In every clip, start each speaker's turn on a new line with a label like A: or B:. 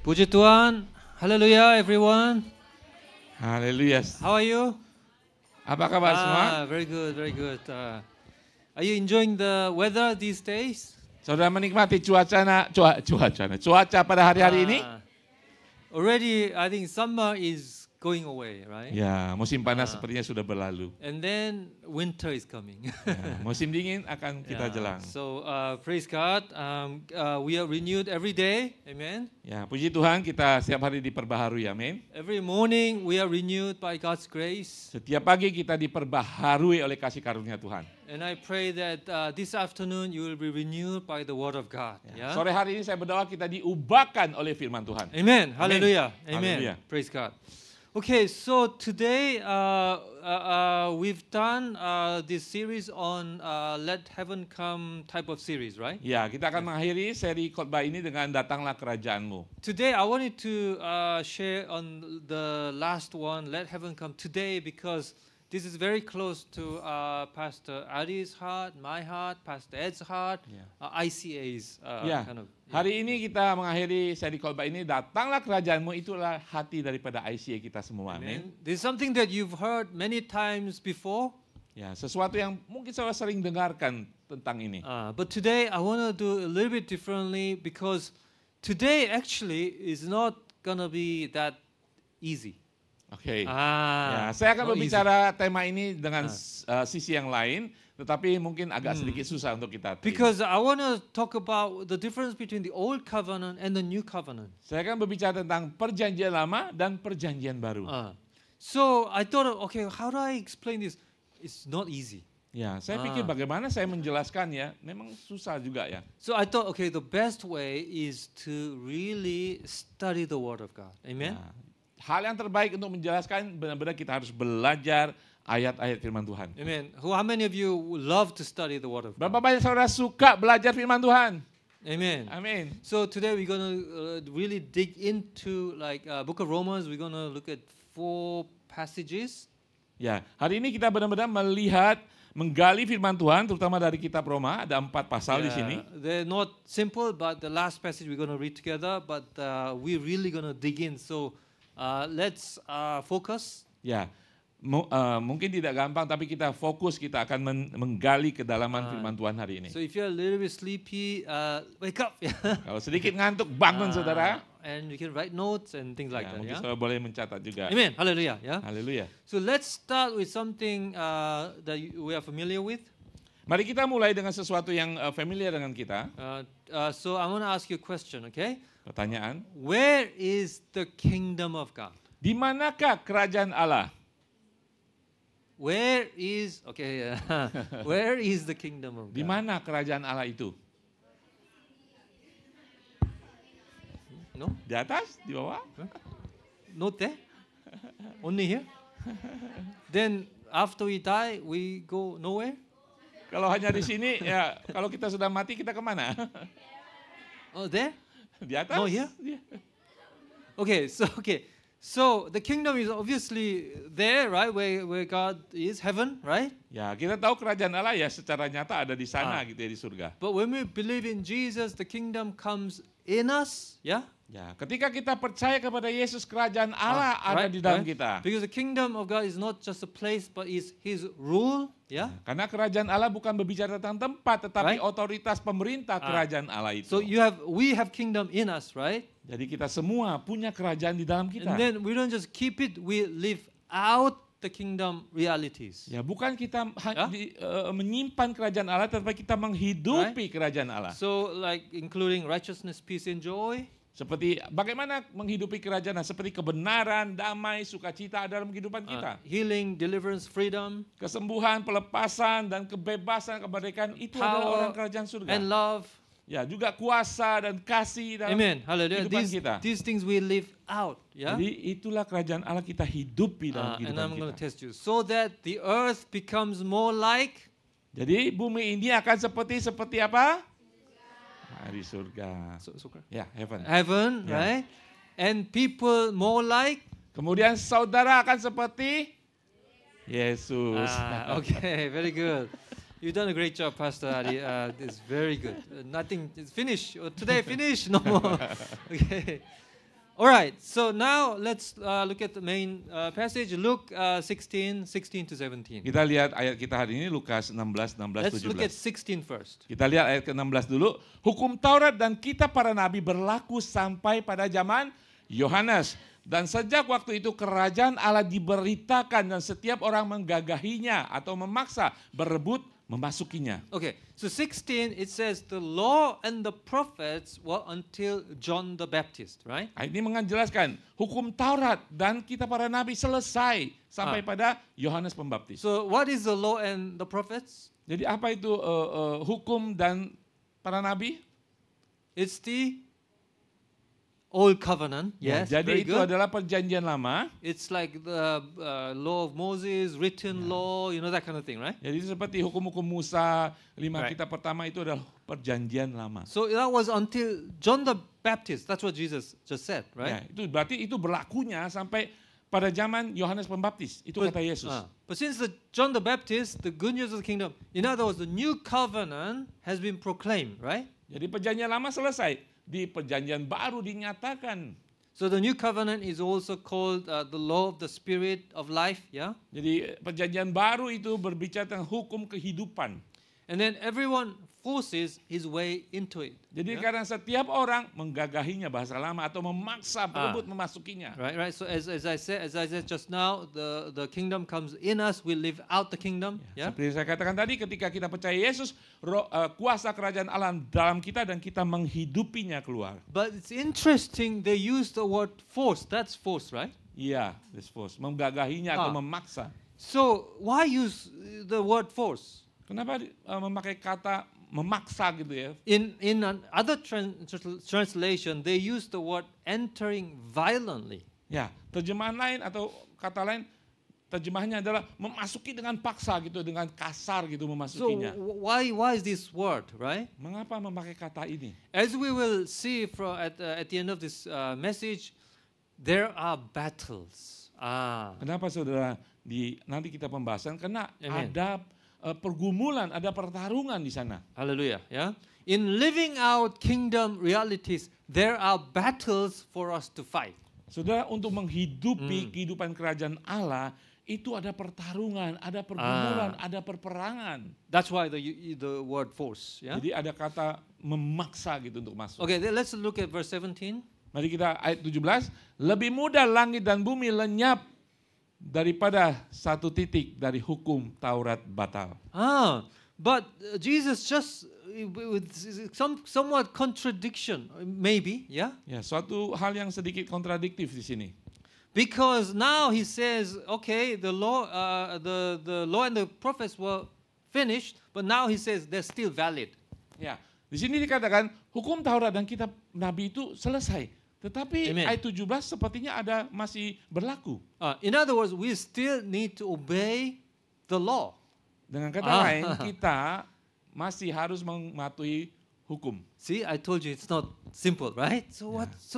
A: Puji Tuhan. Hallelujah everyone.
B: Haleluya.
A: How are you?
B: Apa kabar semua?
A: Very good, very good. Are you enjoying the weather these days?
B: Saudara menikmati cuaca pada hari-hari ini?
A: Already, I think summer is going away, right?
B: Ya, musim panas sepertinya sudah berlalu.
A: And then winter is coming.
B: Ya, musim dingin akan kita jelang.
A: So praise God. We are renewed every day. Amen.
B: Ya, puji Tuhan kita setiap hari diperbaharui, amin.
A: Every morning we are renewed by God's grace.
B: Setiap pagi kita diperbaharui oleh kasih karunia Tuhan.
A: And I pray that this afternoon you will be renewed by the Word of God. Yeah?
B: Sore hari ini saya berdoa kita diubahkan oleh firman Tuhan.
A: Amen. Hallelujah. Amen.
B: Hallelujah.
A: Praise God. Okay, so today we've done this series on Let Heaven Come type of series, right?
B: Ya, kita akan mengakhiri seri khotbah ini dengan Datanglah Kerajaanmu.
A: Today I wanted to share on the last one, Let Heaven Come today, because this is very close to Pastor Adi's heart, my heart, Pastor Ed's heart, ICA's kind of.
B: Hari ini kita mengakhiri seri khotbah ini, Datanglah Kerajaanmu, itulah hati daripada ICA kita semua. Amin.
A: This is something that you've heard many times before.
B: Ya, sesuatu yang mungkin saudara sering dengarkan tentang ini.
A: But today I want to do a little bit differently, because today actually is not gonna be that easy.
B: Oke. Ya, saya akan berbicara tema ini dengan sisi yang lain, tetapi mungkin agak sedikit susah untuk kita terima.
A: Because I want to talk about the difference between the old covenant and the new covenant.
B: Saya akan berbicara tentang perjanjian lama dan perjanjian baru.
A: So I thought, okay, how do I explain this? It's not easy.
B: Ya, saya pikir bagaimana saya menjelaskannya, memang susah juga ya.
A: So I thought, okay, the best way is to really study the Word of God. Amen.
B: Ya, hal yang terbaik untuk menjelaskan benar-benar kita harus belajar ayat-ayat firman Tuhan.
A: Amen. How many of you love to study the Word of God?
B: Berapa banyak saudara suka belajar firman Tuhan?
A: Amen.
B: Amin.
A: So today we're gonna really dig into like Book of Romans. We're gonna look at 4 passages.
B: Ya, hari ini kita benar-benar melihat, menggali firman Tuhan, terutama dari kitab Roma. Ada 4 pasal di sini.
A: They're not simple, but the last passage we're gonna read together. But we're really gonna dig in. So let's focus.
B: Ya, mungkin tidak gampang, tapi kita fokus, kita akan menggali kedalaman firman Tuhan hari ini.
A: So if you're a little bit sleepy, wake up.
B: Kalau sedikit ngantuk, bangun saudara.
A: And you can write notes and things like that.
B: Mungkin
A: Yeah?
B: saudara boleh mencatat juga.
A: Amen. Hallelujah. Yeah.
B: Haleluya.
A: So let's start with something that we are familiar with.
B: Mari kita mulai dengan sesuatu yang familiar dengan kita.
A: So I want to ask you a question, okay?
B: Pertanyaan,
A: Where is the kingdom of God?
B: di manakah kerajaan Allah?
A: Where is where is the kingdom of God?
B: Di mana kerajaan Allah itu?
A: No?
B: Di atas? Di bawah?
A: Not there? Only here? Then after we die, we go nowhere?
B: Kalau hanya di sini, ya kalau kita sudah mati, kita kemana?
A: Oh, there?
B: Di atas?
A: No, here?
B: Iya.
A: Okay. So the kingdom is obviously there, right? Where God is, heaven, right?
B: Ya, kita tahu kerajaan Allah ya secara nyata ada di sana gitu ya, di surga.
A: But when we believe in Jesus, the kingdom comes in us, yeah?
B: Ya, ketika kita percaya kepada Yesus, kerajaan Allah ada di dalam kita.
A: Because the kingdom of God is not just a place, but is His rule, yeah?
B: Karena kerajaan Allah bukan berbicara tentang tempat, tetapi otoritas pemerintah kerajaan Allah itu.
A: So we have kingdom in us, right?
B: Jadi kita semua punya kerajaan di dalam kita.
A: And then we don't just keep it, we live out the kingdom realities.
B: Ya, bukan kita menyimpan kerajaan Allah, tetapi kita menghidupi kerajaan Allah.
A: So like including righteousness, peace, and joy.
B: Seperti bagaimana menghidupi kerajaan, seperti kebenaran, damai, sukacita dalam kehidupan kita.
A: Healing, deliverance, freedom.
B: Kesembuhan, pelepasan, dan kebebasan, kemerdekaan, itu adalah orang kerajaan surga.
A: And love.
B: Ya, juga kuasa dan kasih dalam kehidupan kita.
A: These things we live out. Yeah?
B: Jadi itulah kerajaan Allah kita hidupi dalam
A: And
B: kehidupan
A: I'm going to
B: kita.
A: test you. So that the earth becomes more like.
B: Jadi bumi ini akan seperti apa? Di surga. Ya, heaven.
A: Heaven, right? And people more like.
B: Kemudian saudara akan seperti Yesus.
A: Okay, very good. You've done a great job, Pastor Adi. It's very good. Nothing is finished. Today finished. No more. Okay. Alright, so now let's look at the main passage, Luke 16 to 17.
B: Kita lihat ayat kita hari ini Lukas 16, 16,
A: Let's look at 16
B: 17.
A: first.
B: Kita lihat ayat ke-16 dulu. Hukum Taurat dan kitab para nabi berlaku sampai pada zaman Yohanes. Dan sejak waktu itu kerajaan Allah diberitakan dan setiap orang menggagahinya atau memaksa berebut memasukinya.
A: Okay, so 16 it says the law and the prophets were until John the Baptist, right?
B: Ayat ini menjelaskan hukum Taurat dan kitab para nabi selesai sampai pada Yohanes Pembaptis.
A: So what is the law and the prophets?
B: Jadi apa itu hukum dan para nabi?
A: It's the Old Covenant, yes,
B: Jadi
A: very
B: itu
A: good.
B: adalah perjanjian lama.
A: It's like the law of Moses, written law, you know, that kind of thing, right?
B: Jadi seperti hukum-hukum Musa, 5
A: Right.
B: kitab pertama itu adalah perjanjian lama.
A: So that was until John the Baptist. That's what Jesus just said,
B: Ya,
A: right?
B: itu berarti itu berlakunya sampai pada zaman Yohanes Pembaptis. Itu kata Yesus.
A: But since John the Baptist, the good news of the kingdom, in other words, the new covenant has been proclaimed, right?
B: Jadi perjanjian lama selesai, di perjanjian baru dinyatakan.
A: So the new covenant is also called the law of the spirit of life, yeah?
B: Jadi perjanjian baru itu berbicara tentang hukum kehidupan.
A: And then everyone forces his way into it.
B: Jadi karena setiap orang menggagahinya bahasa lama atau memaksa berebut memasukinya.
A: Right. So as I said just now, the kingdom comes in us. We live out the kingdom. Yeah.
B: Seperti saya katakan tadi, ketika kita percaya Yesus, kuasa kerajaan Allah dalam kita dan kita menghidupinya keluar.
A: But it's interesting they use the word force. That's force, right?
B: Iya, this force, menggagahinya atau memaksa.
A: So why use the word force?
B: Kenapa memakai kata memaksa gitu ya?
A: In other translation, they use the word entering violently.
B: Ya, terjemahan lain atau kata lain terjemahannya adalah memasuki dengan paksa gitu, dengan kasar gitu
A: So
B: memasukinya.
A: why is this word, right?
B: Mengapa memakai kata ini?
A: As we will see at the end of this message, there are battles.
B: Kenapa saudara? Nanti kita pembahasan karena
A: Amen.
B: ada pergumulan, ada pertarungan di sana.
A: Hallelujah. Yeah. In living out kingdom realities, there are battles for us to fight.
B: Saudara, untuk menghidupi kehidupan kerajaan Allah itu ada pertarungan, ada pergumulan, ada perperangan.
A: That's why the word force. Yeah.
B: Jadi ada kata memaksa gitu untuk masuk.
A: Okay, let's look at verse 17.
B: Mari kita ayat 17. Lebih mudah langit dan bumi lenyap daripada satu titik dari hukum Taurat batal.
A: But Jesus just with somewhat contradiction, maybe, yeah.
B: Ya, suatu hal yang sedikit kontradiktif di sini.
A: Because now he says, okay, the law and the prophets were finished, but now he says they're still valid.
B: Ya, di sini dikatakan hukum Taurat dan kitab Nabi itu selesai. Tetapi
A: Amen.
B: ayat 17 sepertinya ada masih berlaku.
A: In other words, we still need to obey the law.
B: Dengan kata lain, kita masih harus mematuhi hukum.
A: See, I told you it's not simple, right? So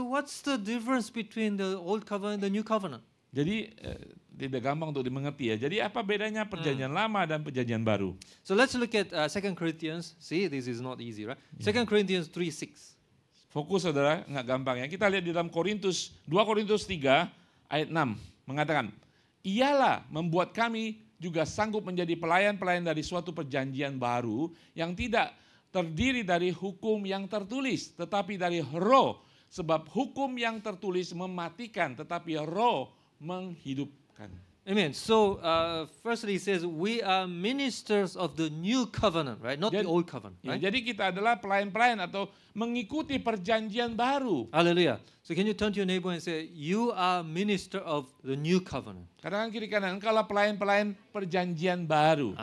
A: what's the difference between the old covenant and the new covenant?
B: Jadi tidak gampang untuk dimengerti ya. Jadi apa bedanya perjanjian lama dan perjanjian baru?
A: So let's look at 2 Corinthians. See, this is not easy, right? 2 Corinthians 3:6.
B: Fokus saudara, nggak gampang ya. Kita lihat di dalam 2 Korintus 3 ayat 6 mengatakan, ialah membuat kami juga sanggup menjadi pelayan-pelayan dari suatu perjanjian baru yang tidak terdiri dari hukum yang tertulis, tetapi dari roh. Sebab hukum yang tertulis mematikan, tetapi roh menghidupkan.
A: Amen. So firstly, he says we are ministers of the new covenant, right? Not the old covenant,
B: Ya,
A: right?
B: jadi kita adalah pelayan-pelayan atau mengikuti perjanjian baru.
A: Hallelujah. So can you turn to your neighbor and say, you are minister of the new covenant?
B: Katakan kiri kanan, engkau lah pelayan-pelayan perjanjian baru.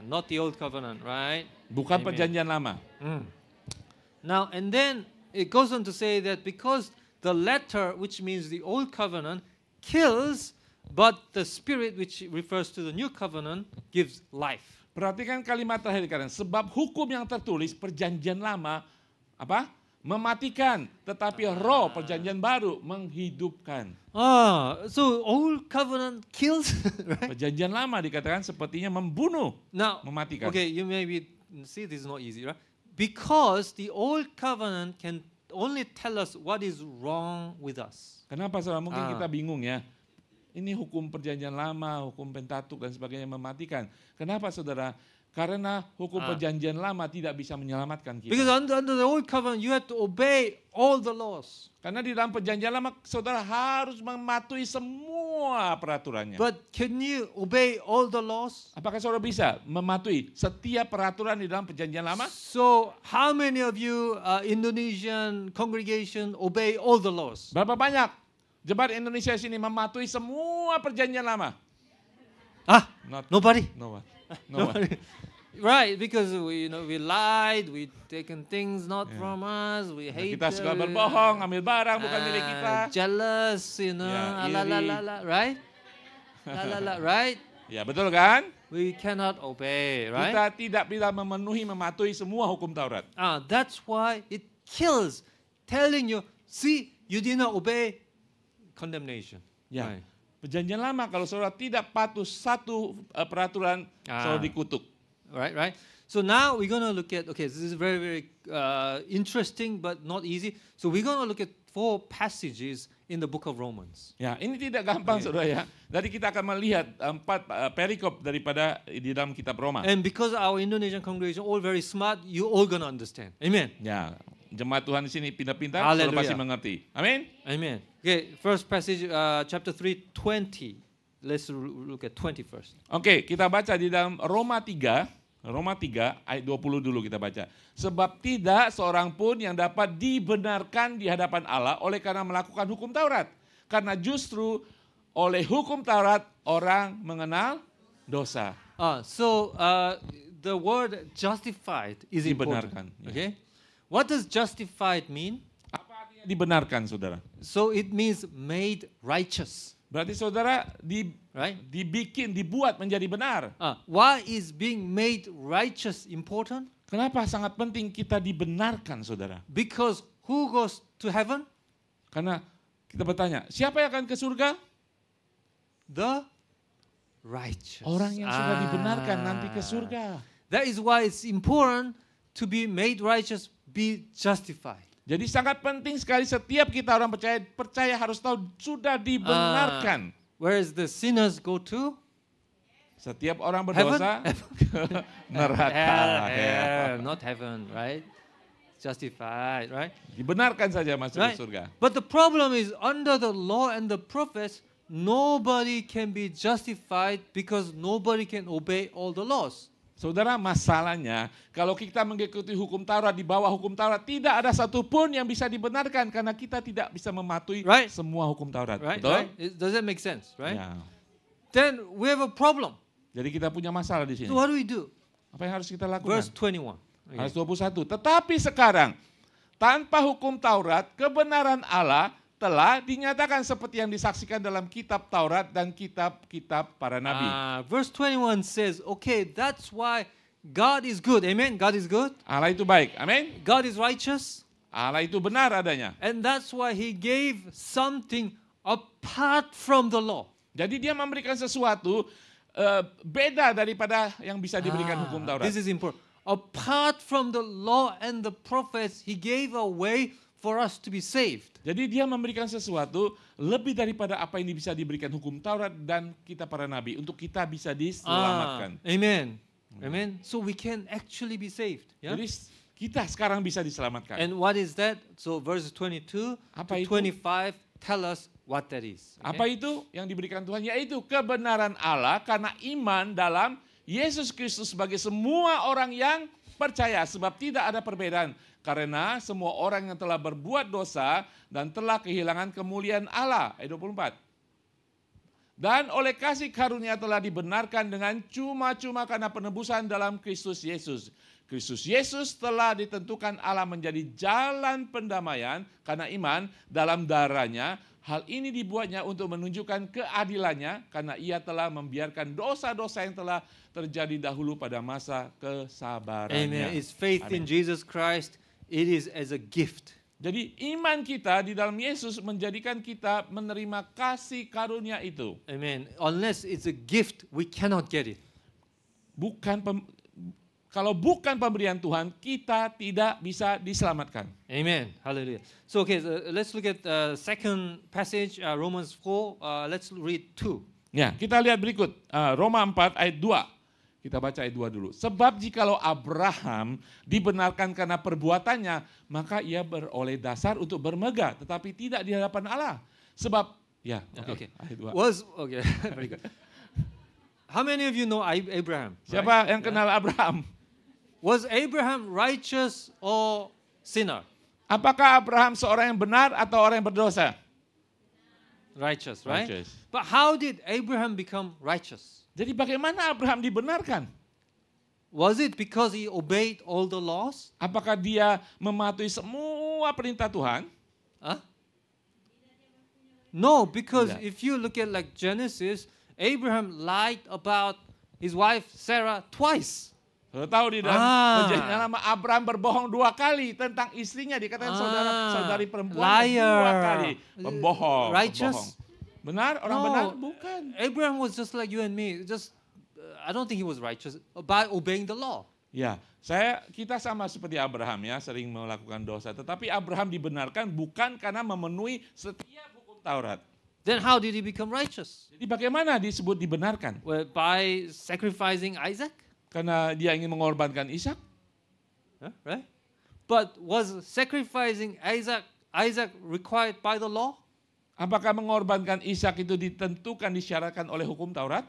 A: Not the old covenant, right?
B: Bukan
A: Amen.
B: perjanjian lama.
A: Now, and then it goes on to say that because the letter, which means the old covenant, kills, but the spirit, which refers to the new covenant, gives life.
B: Perhatikan kalimat terakhir dikatakan, sebab hukum yang tertulis perjanjian lama apa? Mematikan, tetapi roh perjanjian baru menghidupkan.
A: So old covenant kills, right?
B: Perjanjian lama dikatakan sepertinya membunuh,
A: Now,
B: mematikan.
A: okay, you maybe see this is not easy, right? Because the old covenant can only tell us what is wrong with us.
B: Kenapa saudara? Mungkin kita bingung ya. Ini hukum perjanjian lama, hukum Pentatuk dan sebagainya mematikan. Kenapa saudara? Karena hukum perjanjian lama tidak bisa menyelamatkan kita.
A: Because under the old covenant, you had to obey all the laws.
B: Karena di dalam perjanjian lama, saudara harus mematuhi semua peraturannya.
A: But can you obey all the laws?
B: Apakah saudara bisa mematuhi setiap peraturan di dalam perjanjian lama?
A: So, how many of you Indonesian congregation obey all the laws?
B: Berapa banyak jemaat Indonesia sini mematuhi semua perjanjian lama?
A: Nobody.
B: No one. No one.
A: Right, because we lied, we taken things not from us, we hate.
B: Kita suka berbohong, ambil barang bukan milik kita.
A: Jealous,
B: iri.
A: right? Right?
B: Ya, betul kan?
A: We cannot obey, right?
B: Kita tidak bisa mematuhi semua hukum Taurat.
A: That's why it kills, telling you, see, you did not obey, condemnation.
B: Ya.
A: Right.
B: Perjanjian lama kalau saudara tidak patuh satu peraturan, saudara dikutuk.
A: Right. So now we're going to look at, okay, this is very, very interesting but not easy. So we're going to look at 4 passages in the book of Romans.
B: Ya, ini tidak gampang saudara ya. Jadi kita akan melihat 4 perikop daripada di dalam kitab Roma.
A: And because our Indonesian congregation all very smart, you all going to understand. Amen.
B: Ya, jemaat Tuhan di sini pintar-pintar, saudara
A: Hallelujah.
B: pasti mengerti. Amin.
A: Amen. Okay, first passage, chapter 3, 20. Let's look at 20 first.
B: Oke, kita baca di dalam Roma 3 ayat 20 dulu kita baca. Sebab tidak seorang pun yang dapat dibenarkan di hadapan Allah oleh karena melakukan hukum Taurat. Karena justru oleh hukum Taurat orang mengenal dosa.
A: So the word justified is
B: Dibenarkan,
A: important. Okay, what does justified mean?
B: Apa artinya dibenarkan, saudara?
A: So it means made righteous.
B: Berarti saudara dibuat menjadi benar.
A: Why is being made righteous important?
B: Kenapa sangat penting kita dibenarkan, saudara?
A: Because who goes to heaven?
B: Karena kita bertanya, siapa yang akan ke surga?
A: The righteous.
B: Orang yang sudah dibenarkan nanti ke surga.
A: That is why it's important to be made righteous, be justified.
B: Jadi sangat penting sekali setiap kita orang percaya harus tahu sudah dibenarkan.
A: Whereas the sinners go to?
B: Setiap orang berdosa ke neraka.
A: Hell, not heaven, right? Justified, right?
B: Dibenarkan saja masuk ke surga.
A: But the problem is under the law and the prophets, nobody can be justified because nobody can obey all the laws.
B: Saudara, masalahnya kalau kita mengikuti hukum Taurat, di bawah hukum Taurat, tidak ada satupun yang bisa dibenarkan karena kita tidak bisa mematuhi semua hukum Taurat. Betul?
A: Does that make sense? Right?
B: Ya.
A: Then we have a problem.
B: Jadi kita punya masalah di sini.
A: So what do we do?
B: Apa yang harus kita lakukan?
A: Verse 21.
B: Ayat 21. Tetapi sekarang, tanpa hukum Taurat, kebenaran Allah telah dinyatakan seperti yang disaksikan dalam kitab Taurat dan kitab-kitab para nabi.
A: Verse 21 says, okay, that's why God is good. Amen? God is good.
B: Allah itu baik. Amin.
A: God is righteous.
B: Allah itu benar adanya.
A: And that's why He gave something apart from the law.
B: Jadi dia memberikan sesuatu beda daripada yang bisa diberikan hukum Taurat.
A: This is important. Apart from the law and the prophets, He gave a way for us to be saved.
B: Jadi dia memberikan sesuatu lebih daripada apa yang bisa diberikan hukum Taurat dan kita para nabi untuk kita bisa diselamatkan.
A: Amen. Amen. So we can actually be saved. Yeah?
B: Jadi kita sekarang bisa diselamatkan.
A: And what is that? So verses 22 to 25 tell us what that is. Okay?
B: Apa itu yang diberikan Tuhan? Yaitu kebenaran Allah karena iman dalam Yesus Kristus sebagai semua orang yang percaya. Sebab tidak ada perbedaan. Karena semua orang yang telah berbuat dosa dan telah kehilangan kemuliaan Allah. Ayat 24. Dan oleh kasih karunia telah dibenarkan dengan cuma-cuma karena penebusan dalam Kristus Yesus. Kristus Yesus telah ditentukan Allah menjadi jalan pendamaian karena iman dalam darahnya. Hal ini dibuatnya untuk menunjukkan keadilannya karena ia telah membiarkan dosa-dosa yang telah terjadi dahulu pada masa kesabarannya.
A: Amen. It's faith in Jesus Christ. It is as a gift.
B: Jadi iman kita di dalam Yesus menjadikan kita menerima kasih karunia itu.
A: Amen. Unless it's a gift, we cannot get it.
B: kalau bukan pemberian Tuhan, kita tidak bisa diselamatkan.
A: Amen. Hallelujah. So okay, let's look at second passage, Romans 4. Let's read 2.
B: Ya, kita lihat berikut, Roma 4 ayat 2. Kita baca ayat 2 dulu. Sebab jikalau Abraham dibenarkan karena perbuatannya, maka ia beroleh dasar untuk bermegah, tetapi tidak di hadapan Allah. Sebab, ya, oke, ayat 2.
A: Okay, very good. How many of you know Abraham?
B: Siapa
A: right?
B: yang kenal Abraham?
A: Was Abraham righteous or sinner?
B: Apakah Abraham seorang yang benar atau orang yang berdosa?
A: Righteous, right?
B: Righteous.
A: But how did Abraham become righteous?
B: Jadi bagaimana Abraham dibenarkan?
A: Was it because he obeyed all the laws?
B: Apakah dia mematuhi semua perintah Tuhan?
A: Huh? No, because
B: Tidak.
A: if you look at like Genesis, Abraham lied about his wife Sarah twice.
B: Sudah tahu di dalam perjanjian lama Abraham berbohong 2 kali tentang istrinya, dikatakan saudari perempuan 2 kali. Pembohong.
A: Righteous?
B: Pembohong. Benar? Orang
A: No.
B: benar? Bukan.
A: Abraham was just like you and me. Just I don't think he was righteous by obeying the law.
B: Ya, kita sama seperti Abraham ya, sering melakukan dosa. Tetapi Abraham dibenarkan bukan karena memenuhi setiap hukum Taurat.
A: Then how did he become righteous?
B: Jadi bagaimana disebut dibenarkan?
A: Well, by sacrificing Isaac,
B: Karena dia ingin mengorbankan Ishak?
A: right? But was sacrificing Isaac required by the law?
B: Apakah mengorbankan Ishak itu ditentukan, disyaratkan oleh hukum Taurat?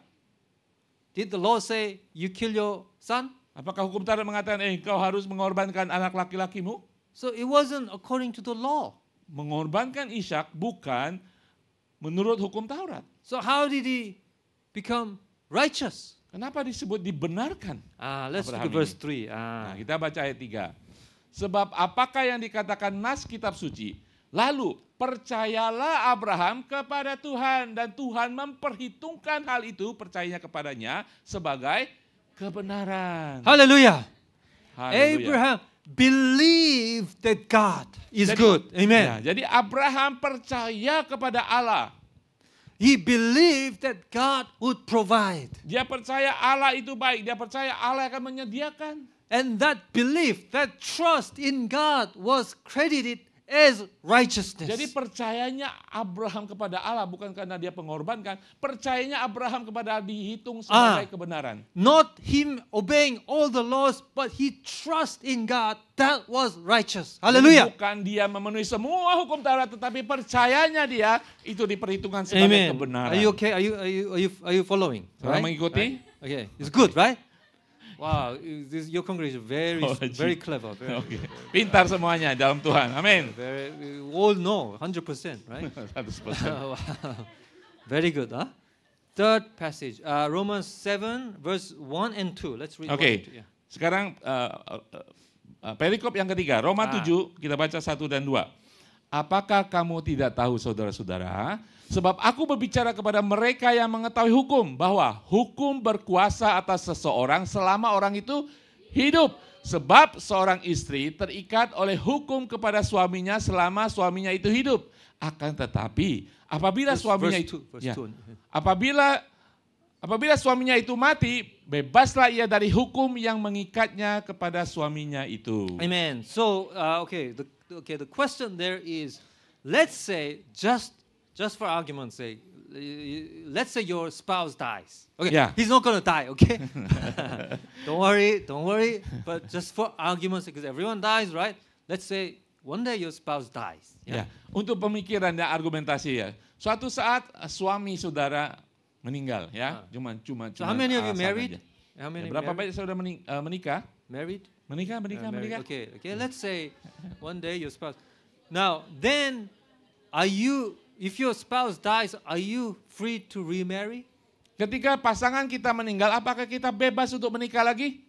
A: Did the law say you kill your son?
B: Apakah hukum Taurat mengatakan, kau harus mengorbankan anak laki-lakimu?
A: So it wasn't according to the law.
B: Mengorbankan Ishak bukan menurut hukum Taurat.
A: So how did he become righteous?
B: Kenapa disebut dibenarkan?
A: Let's look
B: Abraham
A: at verse
B: ini.
A: 3.
B: Nah, kita baca ayat 3. Sebab apakah yang dikatakan nas kitab suci? Lalu percayalah Abraham kepada Tuhan dan Tuhan memperhitungkan hal itu, percayanya kepadanya sebagai kebenaran.
A: Hallelujah.
B: Haleluya.
A: Abraham believed that God is
B: Jadi-
A: good. Amen.
B: Ya, jadi Abraham percaya kepada Allah.
A: He believed that God would provide.
B: Dia percaya Allah itu baik. Dia percaya Allah akan menyediakan.
A: And that belief, that trust in God was credited as righteousness.
B: Jadi percayanya Abraham kepada Allah bukan karena dia pengorbankan. Percayanya Abraham kepada Allah dihitung sebagai kebenaran.
A: Not him obeying all the laws, but he trust in God. That was righteous.
B: Jadi
A: Hallelujah.
B: bukan dia memenuhi semua hukum Taurat, tetapi percayanya dia itu diperhitungkan sebagai
A: Amen.
B: kebenaran.
A: Are you okay? Are you following?
B: Saudara mengikuti?
A: Okay, it's good, right? Wow, your congregation very
B: Wajib.
A: clever.
B: Oke. Pintar semuanya dalam Tuhan. Amin.
A: We all know 100%, right?
B: 100%.
A: Wow. Very good, huh? Third passage, Romans 7, verse 1 and 2. Let's read.
B: Oke.
A: 1 and 2, yeah.
B: Sekarang perikop yang ketiga, Roma 7, kita baca 1 dan 2. Apakah kamu tidak tahu saudara-saudara? Sebab aku berbicara kepada mereka yang mengetahui hukum, bahwa hukum berkuasa atas seseorang selama orang itu hidup. Sebab seorang istri terikat oleh hukum kepada suaminya selama suaminya itu hidup. Akan tetapi apabila suaminya itu apabila suaminya itu mati, bebaslah ia dari hukum yang mengikatnya kepada suaminya itu.
A: Amen. So, the question there is, let's say just for argument's sake, let's say your spouse dies. Okay,
B: Yeah.
A: he's not gonna die. Okay, don't worry. But just for argument's sake, because everyone dies, right? Let's say one day your spouse dies.
B: Ya, untuk pemikiran dan argumentasi ya. Suatu saat suami saudara meninggal ya. Cuma
A: So how many of you
B: alasan
A: married?
B: aja.
A: How many
B: Ya, berapa
A: married?
B: banyak saudara menikah?
A: Married?
B: Menikah.
A: Married. Okay. Let's say one day your spouse. Now, then, if your spouse dies, are you free to remarry?
B: Ketika pasangan kita meninggal, apakah kita bebas untuk menikah lagi?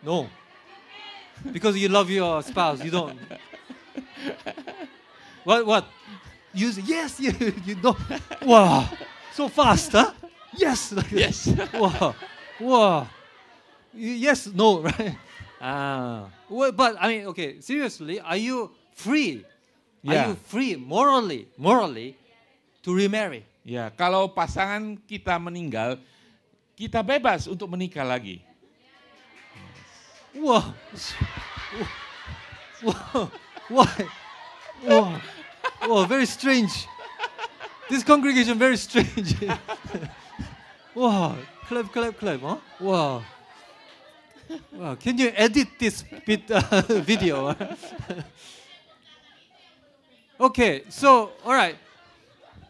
A: No. Because you love your spouse, you don't. What? You say, yes, you don't. Wow, so fast, huh? Yes.
B: Yes.
A: Wow. Yes, no, right? But I mean, okay, seriously, are you free?
B: Yeah.
A: Are you free morally to remarry?
B: Ya, kalau pasangan kita meninggal, kita bebas untuk menikah lagi.
A: Whoa. Whoa. Why? Whoa. Whoa, very strange. This congregation very strange. Wow. Clap, clap, clap, huh? Wow. Wow. Can you edit this bit video? Okay, so all right.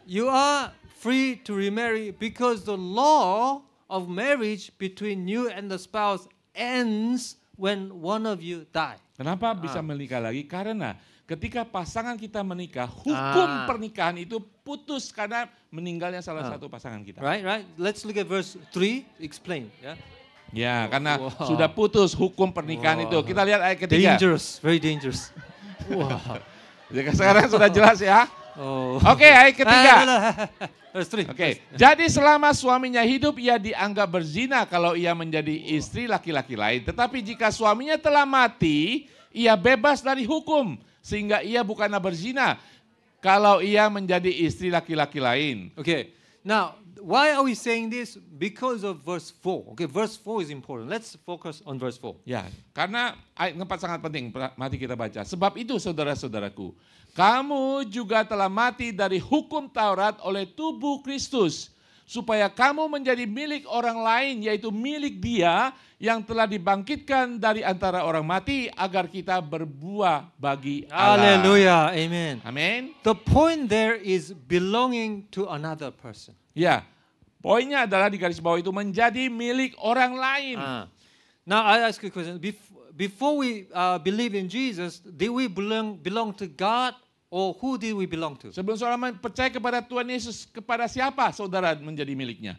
A: You are free to remarry because the law of marriage between you and the spouse ends when one of you die.
B: Kenapa bisa menikah lagi? Karena ketika pasangan kita menikah, hukum pernikahan itu putus karena meninggalnya salah satu pasangan kita.
A: Right, right. Let's look at verse 3. Explain. Yeah.
B: Ya, karena sudah putus hukum pernikahan itu. Kita lihat ayat ketiga.
A: Dangerous, very dangerous. Wow.
B: Sekarang sudah jelas ya.
A: Oh.
B: Oke, ayat ketiga.
A: Verse 3.
B: Oke, jadi selama suaminya hidup ia dianggap berzina kalau ia menjadi istri laki-laki lain. Tetapi jika suaminya telah mati, ia bebas dari hukum sehingga ia bukanlah berzina kalau ia menjadi istri laki-laki lain.
A: Okay. Now, why are we saying this? Because of verse 4. Okay, verse 4 is important. Let's focus on verse 4.
B: Ya, karena ayat 4 sangat penting. Mari kita baca. Sebab itu saudara-saudaraku, kamu juga telah mati dari hukum Taurat oleh tubuh Kristus, supaya kamu menjadi milik orang lain, yaitu milik Dia yang telah dibangkitkan dari antara orang mati, agar kita berbuah bagi Allah.
A: Hallelujah. Amen.
B: Amin.
A: The point there is belonging to another person.
B: Ya, poinnya adalah di garis bawah itu menjadi milik orang lain.
A: Now I ask you a question. Before we believe in Jesus, did we belong to God? Or who did we belong to?
B: Sebelum saudara percaya kepada Tuhan Yesus, kepada siapa saudara menjadi miliknya?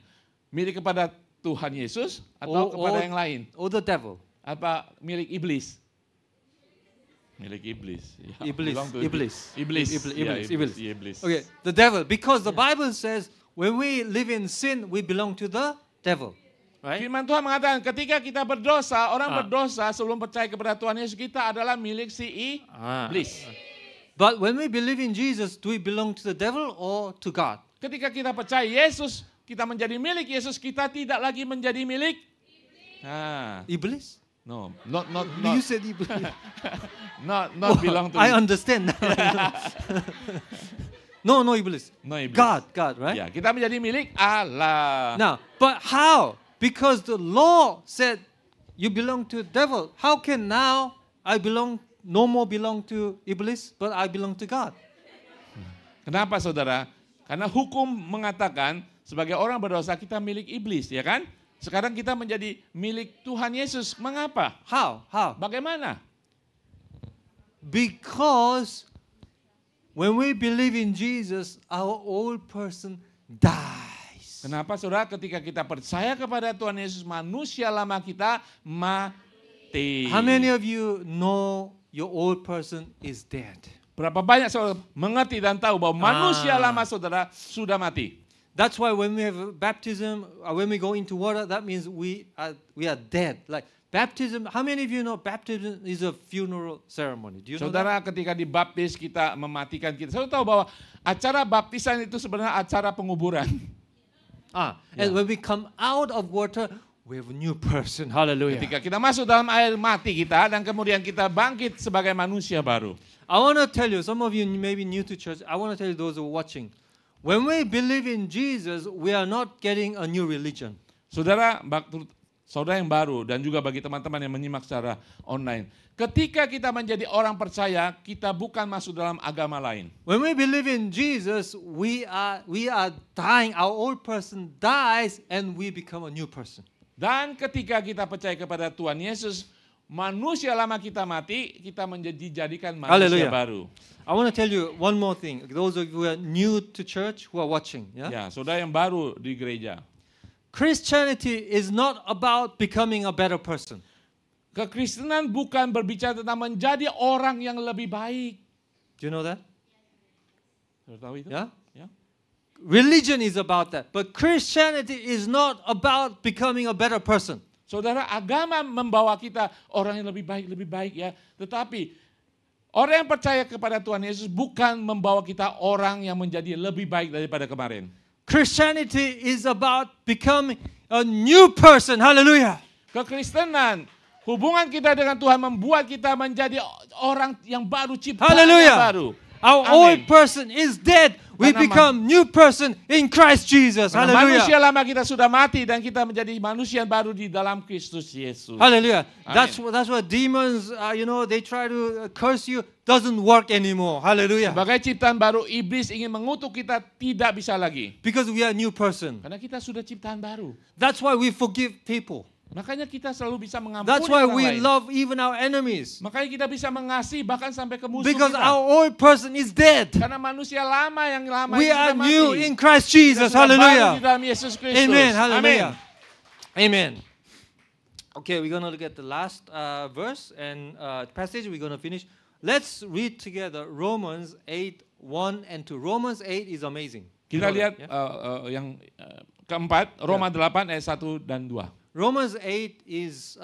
B: Milik kepada Tuhan Yesus atau kepada yang lain?
A: Or the devil?
B: Apa milik iblis? Milik iblis. Ya, Iblis.
A: Okay, the devil. Because the Bible says when we live in sin, we belong to the devil. Right?
B: Firman Tuhan mengatakan ketika kita berdosa, orang berdosa sebelum percaya kepada Tuhan Yesus, kita adalah milik si iblis.
A: But when we believe in Jesus, do we belong to the devil or to God?
B: Ketika kita percaya Yesus, kita menjadi milik Yesus, kita tidak lagi menjadi milik
A: iblis?
B: No, not
A: You said iblis.
B: not belong to.
A: I understand now. No iblis.
B: No iblis.
A: God, right?
B: Ya, kita menjadi milik Allah.
A: Now, but how? Because the law said you belong to the devil. How can now I no more belong to iblis, but I belong to God?
B: Kenapa saudara? Karena hukum mengatakan sebagai orang berdosa kita milik iblis, ya kan? Sekarang kita menjadi milik Tuhan Yesus. Mengapa?
A: How?
B: Bagaimana?
A: Because when we believe in Jesus, our old person dies.
B: Kenapa saudara? Ketika kita percaya kepada Tuhan Yesus, manusia lama kita mati.
A: How many of you know your old person is dead?
B: Berapa banyak saudara mengerti dan tahu bahwa manusia lama saudara sudah mati?
A: That's why when we have baptism, when we go into water, that means we are dead. Like baptism, how many of you know baptism is a funeral ceremony? Do you know
B: saudara,
A: that?
B: ketika dibaptis kita mematikan kita. Saudara tahu bahwa acara baptisan itu sebenarnya acara penguburan.
A: And when we come out of water, we have a new person. Hallelujah.
B: Ketika kita masuk dalam air mati kita dan kemudian kita bangkit sebagai manusia baru.
A: I want to tell you, some of you may be new to church. I want to tell you those who are watching. When we believe in Jesus, we are not getting a new religion.
B: Saudara yang baru dan juga bagi teman-teman yang menyimak secara online. Ketika kita menjadi orang percaya, kita bukan masuk dalam agama lain.
A: When we believe in Jesus, we are dying. Our old person dies and we become a new person.
B: Dan ketika kita percaya kepada Tuhan Yesus, manusia lama kita mati, kita dijadikan manusia baru.
A: I want to tell you one more thing. Those of you who are new to church, who are watching.
B: Ya, saudara yang baru di gereja.
A: Christianity is not about becoming a better person.
B: Kekristenan bukan berbicara tentang menjadi orang yang lebih baik.
A: Do you know that?
B: Saudara tahu itu?
A: Yeah?
B: Ya.
A: Religion is about that. But Christianity is not about becoming a better person.
B: Saudara, agama membawa kita orang yang lebih baik ya. Tetapi orang yang percaya kepada Tuhan Yesus bukan membawa kita orang yang menjadi lebih baik daripada kemarin.
A: Christianity is about becoming a new person. Hallelujah.
B: Kekristenan, Hubungan kita dengan Tuhan membuat kita menjadi orang yang baru, ciptaan
A: Hallelujah.
B: yang baru.
A: Our
B: Amen.
A: old person is dead. We
B: Karena
A: become new person in Christ Jesus.
B: Karena manusia
A: Hallelujah.
B: lama kita sudah mati dan kita menjadi manusia baru di dalam Kristus Yesus.
A: Hallelujah.
B: Amen.
A: That's what demons, they try to curse you. Doesn't work anymore. Hallelujah.
B: Sebagai ciptaan baru, iblis ingin mengutuk kita tidak bisa lagi.
A: Because we are a new person.
B: Karena kita sudah ciptaan baru.
A: That's why we forgive people.
B: Makanya kita selalu bisa mengampuni
A: That's why
B: orang
A: we
B: lain.
A: love even our enemies.
B: Makanya kita bisa mengasihi bahkan sampai ke musuh
A: Because
B: kita.
A: our old person is dead.
B: Karena manusia lama yang lama
A: We
B: itu
A: are
B: sudah mati.
A: new in Christ
B: Kita
A: Jesus.
B: sudah baru di
A: Hallelujah.
B: dalam Yesus Kristus.
A: Amen. Hallelujah.
B: Amin.
A: Amen. Okay, we're going to look at the last verse and passage. We're going to finish. Let's read together Romans 8:1 and 2. Romans 8 is amazing. You
B: Kita
A: know
B: lihat
A: that, yeah?
B: yang keempat, Roma 8 ayat 1 dan 2.
A: Romans 8 is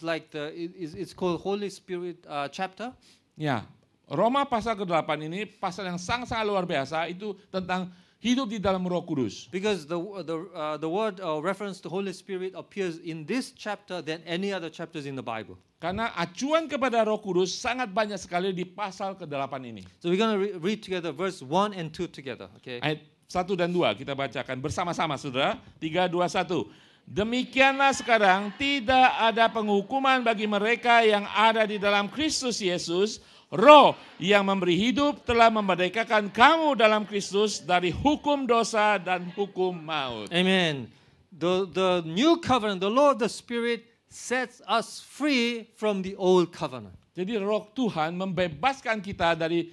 A: like it's called Holy Spirit chapter.
B: Ya, Roma pasal ke-8 ini pasal yang sangat-sangat luar biasa, itu tentang hidup di dalam Roh Kudus.
A: Because the word reference to Holy Spirit appears in this chapter than any other chapters in the Bible.
B: Karena acuan kepada Roh Kudus sangat banyak sekali di pasal ke-8 ini.
A: So we're going to read together verse 1 and 2 together. Okay.
B: Ayat 1 dan 2 kita bacakan bersama-sama, Saudara. 3, 2, 1. Demikianlah sekarang tidak ada penghukuman bagi mereka yang ada di dalam Kristus Yesus. Roh yang memberi hidup telah memerdekakan kamu dalam Kristus dari hukum dosa dan hukum maut.
A: Amen. The new covenant, the law of the Spirit sets us free from the old covenant.
B: Jadi Roh Tuhan membebaskan kita dari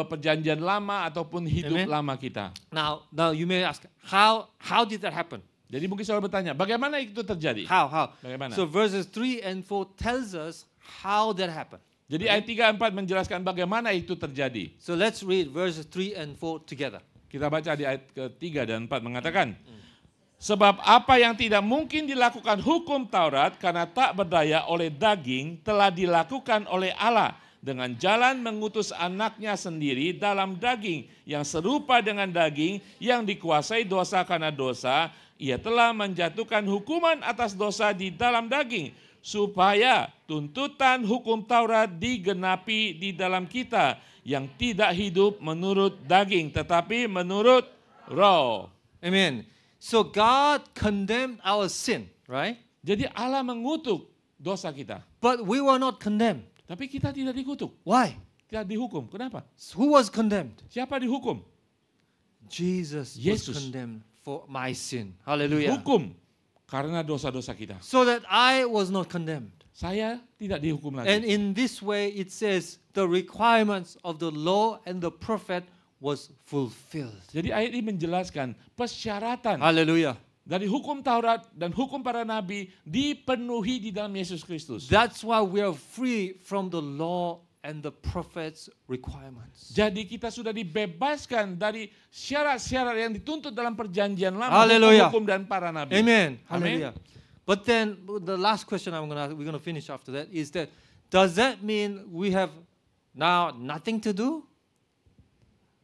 B: perjanjian lama ataupun hidup
A: Amen.
B: lama kita.
A: Now you may ask, how did that happen?
B: Jadi mungkin saudara bertanya, bagaimana itu terjadi?
A: How?
B: Bagaimana?
A: So verses 3 and 4 tells us how that happened.
B: Jadi ayat 3 4 menjelaskan bagaimana itu terjadi.
A: So let's read verses 3 and 4 together.
B: Kita baca di ayat ke-3 dan 4 mengatakan, sebab apa yang tidak mungkin dilakukan hukum Taurat karena tak berdaya oleh daging telah dilakukan oleh Allah dengan jalan mengutus anaknya sendiri dalam daging yang serupa dengan daging yang dikuasai dosa karena dosa. Ia telah menjatuhkan hukuman atas dosa di dalam daging, supaya tuntutan hukum Taurat digenapi di dalam kita, yang tidak hidup menurut daging, tetapi menurut Roh.
A: Amen. So God condemned our sin, right?
B: Jadi Allah mengutuk dosa kita,
A: But we were not condemned.
B: tapi kita tidak dikutuk,
A: Why?
B: tidak dihukum. Kenapa?
A: Who was condemned?
B: Siapa dihukum?
A: Jesus
B: Yesus.
A: was condemned for my sin. Hallelujah.
B: Hukum karena dosa-dosa kita.
A: So that I was not condemned.
B: Saya tidak dihukum
A: And
B: lagi.
A: in this way it says the requirements of the law and the prophet was fulfilled.
B: Jadi ayat ini menjelaskan persyaratan
A: Hallelujah.
B: dari hukum Taurat dan hukum para nabi dipenuhi di dalam Yesus Kristus.
A: That's why we are free from the law and the prophets' requirements.
B: Jadi kita sudah dibebaskan dari syarat-syarat yang dituntut dalam perjanjian lama,
A: Hallelujah.
B: hukum dan para nabi.
A: Amen.
B: Amen.
A: Hallelujah. But then the last question we're going to finish after that is that does that mean we have now nothing to do?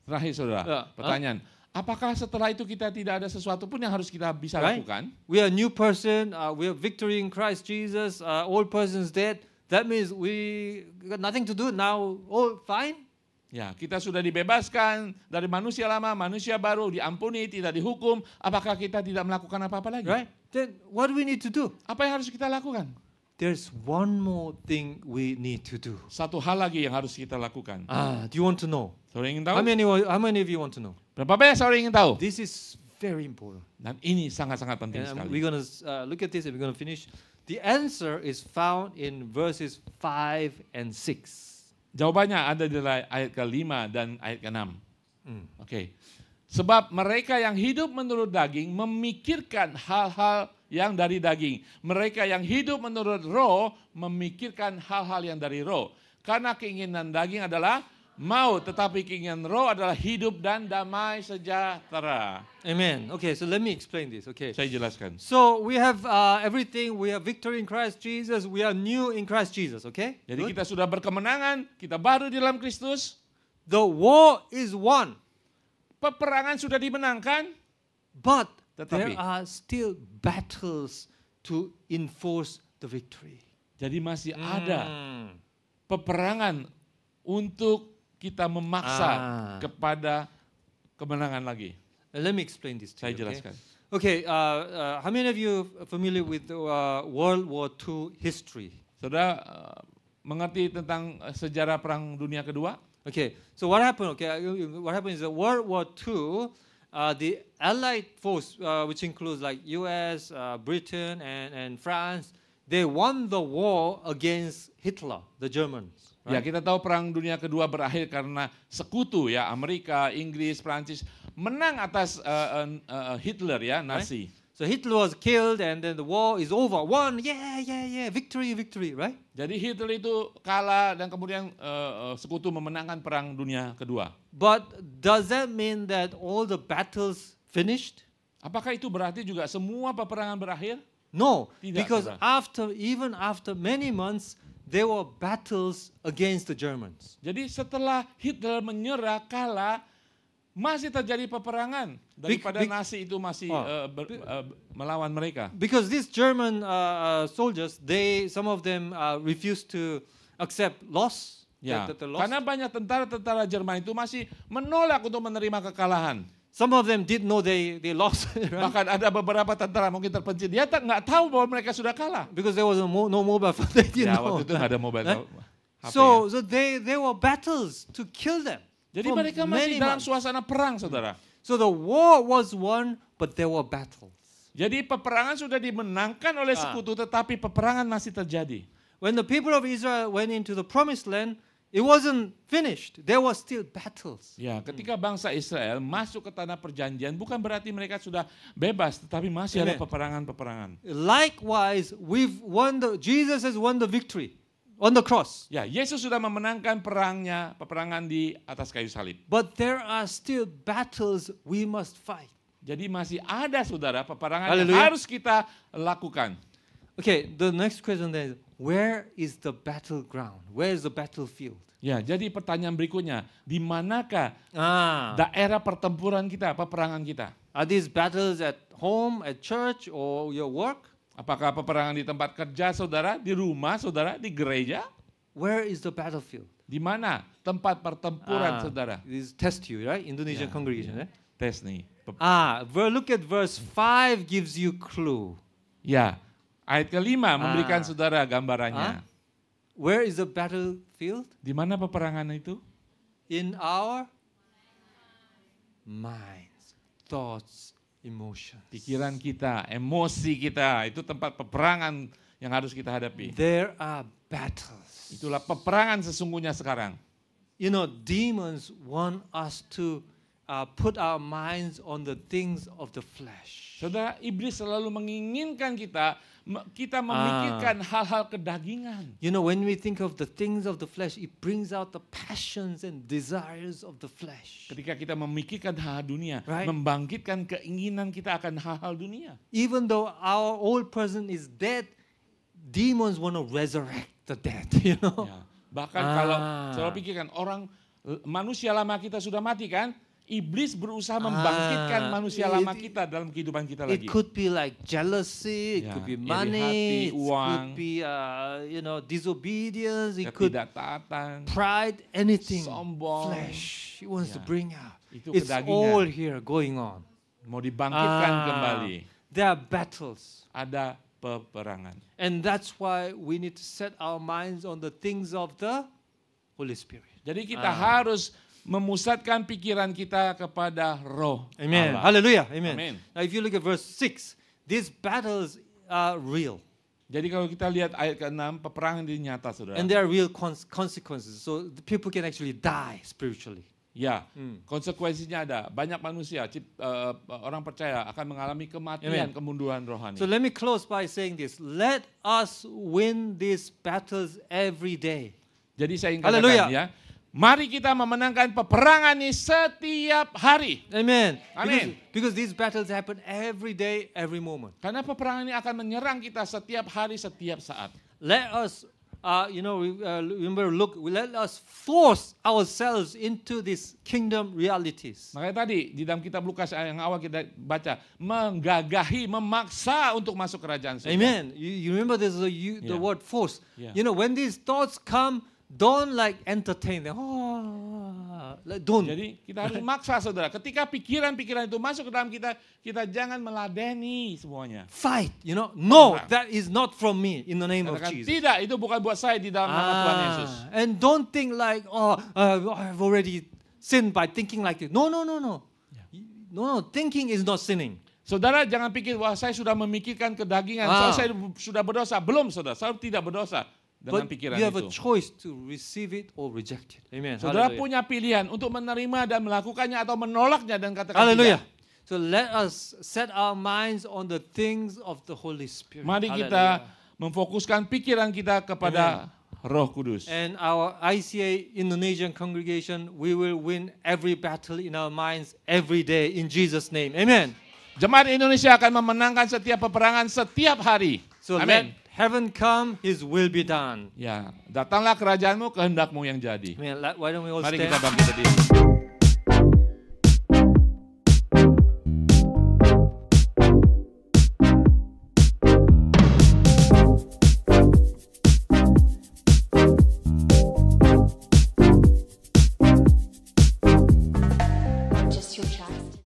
B: Terakhir saudara,
A: Ya.
B: pertanyaan. Apakah setelah itu kita tidak ada sesuatu pun yang harus kita bisa
A: Right?
B: lakukan?
A: We are a new person. We have victory in Christ Jesus. Old person's dead. That means we got nothing to do now. Oh, fine.
B: Ya, kita sudah dibebaskan dari manusia lama, manusia baru, diampuni, tidak dihukum. Apakah kita tidak melakukan apa-apa lagi?
A: Right? Then what do we need to do?
B: Apa yang harus kita lakukan?
A: There's one more thing we need to do.
B: Satu hal lagi yang harus kita lakukan.
A: Do you want to know?
B: Saudara ingin tahu?
A: How many of you want to know?
B: Berapa banyak saudara ingin tahu?
A: This is very important.
B: Dan ini sangat-sangat penting
A: And
B: sekali.
A: we're going to look at this and we're going to finish. The answer is found in verses 5 and 6.
B: Jawabannya ada di ayat ke-5 dan ayat ke-6. Oke. Sebab mereka yang hidup menurut daging memikirkan hal-hal yang dari daging. Mereka yang hidup menurut roh memikirkan hal-hal yang dari roh. Karena keinginan daging adalah maut, tetapi keinginan roh adalah hidup dan damai sejahtera.
A: Amen. Okay, so let me explain this. Okay.
B: Saya jelaskan.
A: So we have everything. We have victory in Christ Jesus. We are new in Christ Jesus. Okay.
B: Jadi
A: Good?
B: kita sudah berkemenangan, kita baru di dalam Kristus.
A: The war is won,
B: Peperangan sudah dimenangkan,
A: but
B: Tetapi-
A: there are still battles to enforce the victory.
B: Jadi masih ada
A: Mm.
B: peperangan untuk kita memaksa
A: Ah.
B: kepada kemenangan lagi.
A: Let me explain this to
B: Saya
A: you. Okay?
B: jelaskan.
A: Okay, how many of you are familiar with World War II history?
B: Saudara mengerti tentang sejarah Perang Dunia Kedua?
A: Okay, so what happened? Okay, what happened is that World War II, the Allied force, which includes like U.S., Britain, and France, they won the war against Hitler, the Germans.
B: Ya,
A: Right?
B: kita tahu Perang Dunia Kedua berakhir karena sekutu ya, Amerika, Inggris, Prancis menang atas Hitler ya, Nazi.
A: So Hitler was killed, and then the war is over. Won, yeah, victory, right?
B: Jadi Hitler itu kalah dan kemudian sekutu memenangkan Perang Dunia Kedua.
A: But does that mean that all the battles finished?
B: Apakah itu berarti juga semua peperangan berakhir?
A: No,
B: Tidak,
A: because
B: saudara.
A: even after many months, there were battles against the Germans.
B: Jadi setelah Hitler menyerah, kalah, masih terjadi peperangan daripada Nazi itu masih melawan mereka.
A: Because these German soldiers, some of them refused to accept loss.
B: Ya,
A: the loss.
B: karena banyak tentara-tentara Jerman itu masih menolak untuk menerima kekalahan.
A: Some of them did know they lost, right?
B: Bahkan ada beberapa tentara mungkin terpencil, dia nggak tahu bahwa mereka sudah kalah.
A: Because there was no mobile phone. They didn't
B: Ya,
A: know.
B: waktu itu nggak ada mobile
A: Right?
B: HP.
A: So there were battles to kill them.
B: Jadi
A: for
B: mereka
A: many
B: masih dalam
A: months.
B: suasana perang, saudara.
A: So the war was won, but there were battles.
B: Jadi peperangan sudah dimenangkan oleh sekutu, tetapi peperangan masih terjadi.
A: When the people of Israel went into the promised land, it wasn't finished. There were still battles.
B: Ya, ketika bangsa Israel masuk ke tanah perjanjian, bukan berarti mereka sudah bebas, tetapi masih ada
A: Amen.
B: peperangan-peperangan.
A: Likewise, Jesus has won the victory on the cross.
B: Ya, Yesus sudah memenangkan peperangan di atas kayu salib.
A: But there are still battles we must fight.
B: Jadi masih ada, saudara, peperangan
A: Haleluya.
B: yang harus kita lakukan.
A: Okay, the next question then is, where is the battleground? Where is the battlefield?
B: Ya, jadi pertanyaan berikutnya, di manakah
A: Ah,
B: daerah pertempuran kita, peperangan kita?
A: are these battles at home, at church, or your work?
B: Apakah peperangan di tempat kerja saudara, di rumah saudara, di gereja?
A: Where is the battlefield?
B: Di mana tempat pertempuran saudara?
A: This is test you, right? Indonesian
B: Ya,
A: congregation,
B: ya.
A: right?
B: Tes nih.
A: Look at verse 5 gives you clue.
B: Ya, ayat kelima memberikan saudara gambarannya.
A: Where is the battlefield?
B: Di mana peperangan itu?
A: In our minds, thoughts, emotions.
B: Pikiran kita, emosi kita, itu tempat peperangan yang harus kita hadapi.
A: There are battles.
B: Itulah peperangan sesungguhnya sekarang.
A: You know, demons want us to put our minds on the things of the flesh.
B: Saudara, iblis selalu menginginkan kita memikirkan hal-hal kedagingan.
A: You know, when we think of the things of the flesh, it brings out the passions and desires of the flesh.
B: Ketika kita memikirkan hal dunia,
A: Right.
B: membangkitkan keinginan kita akan hal-hal dunia.
A: Even though our old person is dead, demons want to resurrect the dead, you know.
B: Ya. Bahkan kalau selalu pikirkan manusia lama kita sudah mati kan, iblis berusaha membangkitkan manusia lama kita dalam kehidupan kita lagi.
A: It could be like jealousy, it
B: Ya,
A: could be
B: iri
A: money,
B: hati,
A: it
B: uang.
A: could be disobedience, it could
B: Ketidaktaatan,
A: pride, anything.
B: sombong,
A: Flesh, he wants to
B: Ya,
A: bring out.
B: itu
A: It's
B: kedagingan.
A: all here going on.
B: mau dibangkitkan kembali.
A: There are battles.
B: Ada peperangan.
A: And that's why we need to set our minds on the things of the Holy Spirit.
B: Jadi kita harus memusatkan pikiran kita kepada roh
A: Amen.
B: Allah.
A: Hallelujah. Amen.
B: Amen.
A: Now if you look at verse 6, these battles are real.
B: Jadi kalau kita lihat ayat ke-6, peperangan ini nyata, saudara.
A: And there are real consequences. So the people can actually die spiritually.
B: Ya, konsekuensinya ada. Banyak manusia, orang percaya akan mengalami kematian,
A: Amen.
B: kemunduran rohani.
A: So let me close by saying this. Let us win these battles every day.
B: Jadi saya ingin
A: Haleluya.
B: katakan ya, mari kita memenangkan peperangan ini setiap hari.
A: Amen.
B: Amen.
A: Because these battles happen every day, every moment.
B: Karena peperangan ini akan menyerang kita setiap hari, setiap saat.
A: Let us remember, look, let us force ourselves into these kingdom realities.
B: Makanya tadi di dalam kitab Lukas yang awal kita baca, menggagahi, memaksa untuk masuk kerajaan surga.
A: Amen. You remember this the
B: Yeah.
A: word force.
B: Yeah.
A: When these thoughts come, don't like entertain them. Don't.
B: Jadi kita harus maksa, saudara. Ketika pikiran-pikiran itu masuk ke dalam kita, kita jangan meladeni semuanya.
A: Fight. No,
B: Perang.
A: that is not from me in the name of
B: Katakan,
A: Jesus.
B: tidak, itu bukan buat saya di dalam nama Tuhan Yesus.
A: And don't think like, I've already sinned by thinking like this. No. No, thinking is not sinning.
B: Saudara jangan pikir, wah saya sudah memikirkan kedagingan, saya sudah berdosa. Belum, saudara, saya tidak berdosa dengan
A: But
B: pikiran
A: you have a
B: itu.
A: choice to receive it or reject it. Amen.
B: Saudara
A: Hallelujah.
B: punya pilihan untuk menerima dan melakukannya atau menolaknya dan katakan
A: Hallelujah.
B: tidak.
A: So let us set our minds on the things of the Holy Spirit.
B: Mari kita memfokuskan pikiran kita kepada Roh Kudus.
A: And our ICA Indonesian congregation, we will win every battle in our minds every day in Jesus' name. Amen.
B: Jemaat Indonesia akan memenangkan setiap peperangan setiap hari.
A: So
B: Amin.
A: let heaven come, His will be done.
B: Ya, datanglah kerajaanmu, kehendakmu yang jadi.
A: Amen. Why don't we all
B: Mari
A: stand?
B: kita bangkit berdiri.